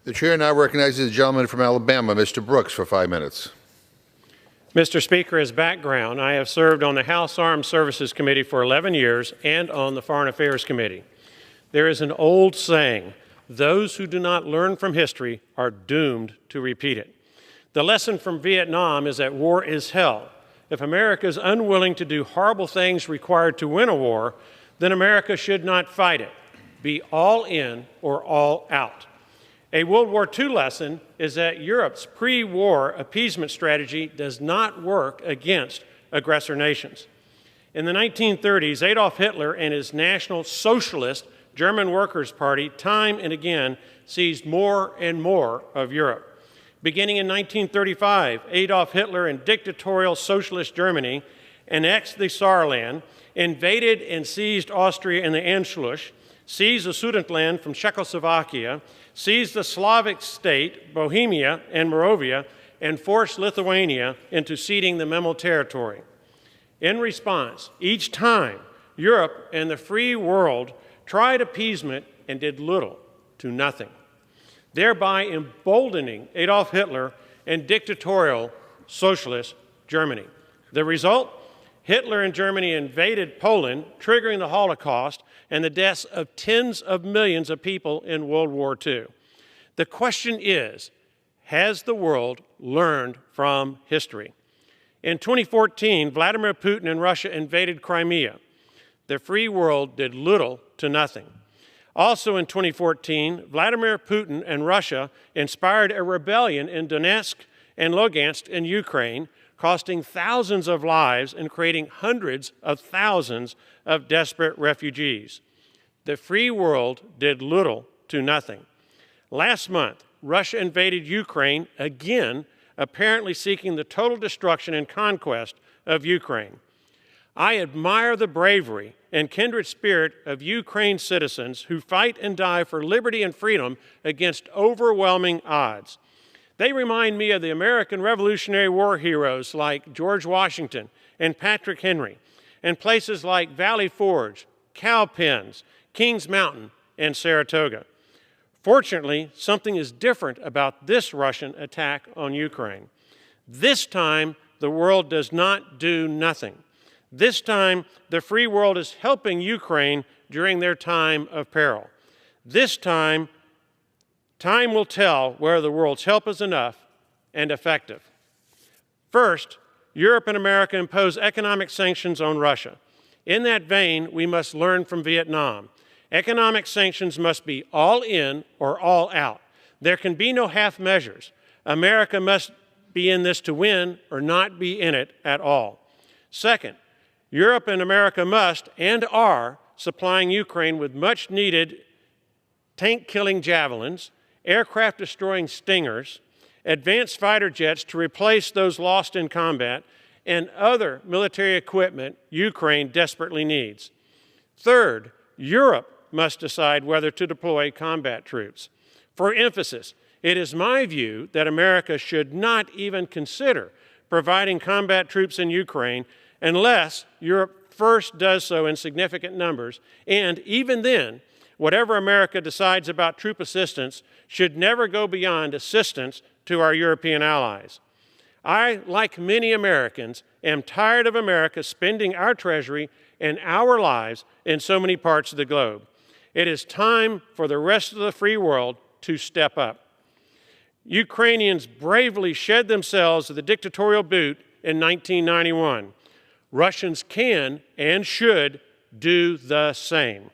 The chair now recognizes the gentleman from Alabama, Mr. Brooks, for 5 minutes. Mr. Speaker, as background, I have served on the House Armed Services Committee for 11 years and on the Foreign Affairs Committee. There is an old saying, those who do not learn from history are doomed to repeat it. The lesson from Vietnam is that war is hell. If America is unwilling to do horrible things required to win a war, then America should not fight it. Be all in or all out. A World War II lesson is that Europe's pre-war appeasement strategy does not work against aggressor nations. In the 1930s, Adolf Hitler and his National Socialist German Workers' Party time and again seized more and more of Europe. Beginning in 1935, Adolf Hitler and dictatorial socialist Germany annexed the Saarland, invaded and seized Austria and the Anschluss, seized the Sudetenland from Czechoslovakia, seized the Slavic state, Bohemia and Moravia, and forced Lithuania into ceding the Memel territory. In response, each time, Europe and the free world tried appeasement and did little to nothing, thereby emboldening Adolf Hitler and dictatorial socialist Germany. The result? Hitler and Germany invaded Poland, triggering the Holocaust and the deaths of tens of millions of people in World War II. The question is, has the world learned from history? In 2014, Vladimir Putin and Russia invaded Crimea. The free world did little to nothing. Also in 2014, Vladimir Putin and Russia inspired a rebellion in Donetsk and Lugansk in Ukraine, costing thousands of lives and creating hundreds of thousands of desperate refugees. The free world did little to nothing. Last month, Russia invaded Ukraine again, apparently seeking the total destruction and conquest of Ukraine. I admire the bravery and kindred spirit of Ukraine citizens who fight and die for liberty and freedom against overwhelming odds. They remind me of the American Revolutionary War heroes like George Washington and Patrick Henry, and places like Valley Forge, Cowpens, Kings Mountain, and Saratoga. Fortunately, something is different about this Russian attack on Ukraine. This time, the world does not do nothing. This time, the free world is helping Ukraine during their time of peril. This time will tell whether the world's help is enough and effective. First, Europe and America impose economic sanctions on Russia. In that vein, we must learn from Vietnam. Economic sanctions must be all in or all out. There can be no half measures. America must be in this to win or not be in it at all. Second, Europe and America must and are supplying Ukraine with much needed tank-killing javelins, aircraft-destroying Stingers, advanced fighter jets to replace those lost in combat, and other military equipment Ukraine desperately needs. Third, Europe must decide whether to deploy combat troops. For emphasis, it is my view that America should not even consider providing combat troops in Ukraine unless Europe first does so in significant numbers, and even then, whatever America decides about troop assistance should never go beyond assistance to our European allies. I, like many Americans, am tired of America spending our treasury and our lives in so many parts of the globe. It is time for the rest of the free world to step up. Ukrainians bravely shed themselves of the dictatorial boot in 1991. Russians can and should do the same.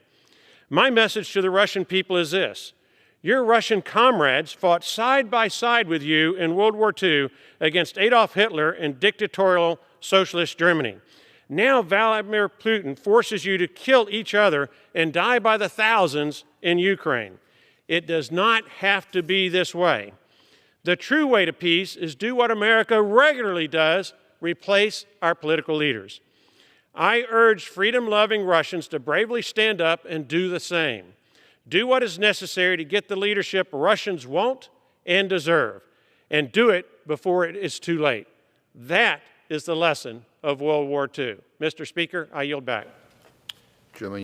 My message to the Russian people is this: your Russian comrades fought side by side with you in World War II against Adolf Hitler and dictatorial socialist Germany. Now Vladimir Putin forces you to kill each other and die by the thousands in Ukraine. It does not have to be this way. The true way to peace is do what America regularly does: replace our political leaders. I urge freedom-loving Russians to bravely stand up and do the same. Do what is necessary to get the leadership Russians want and deserve, and do it before it is too late. That is the lesson of World War II. Mr. Speaker, I yield back. Gentleman.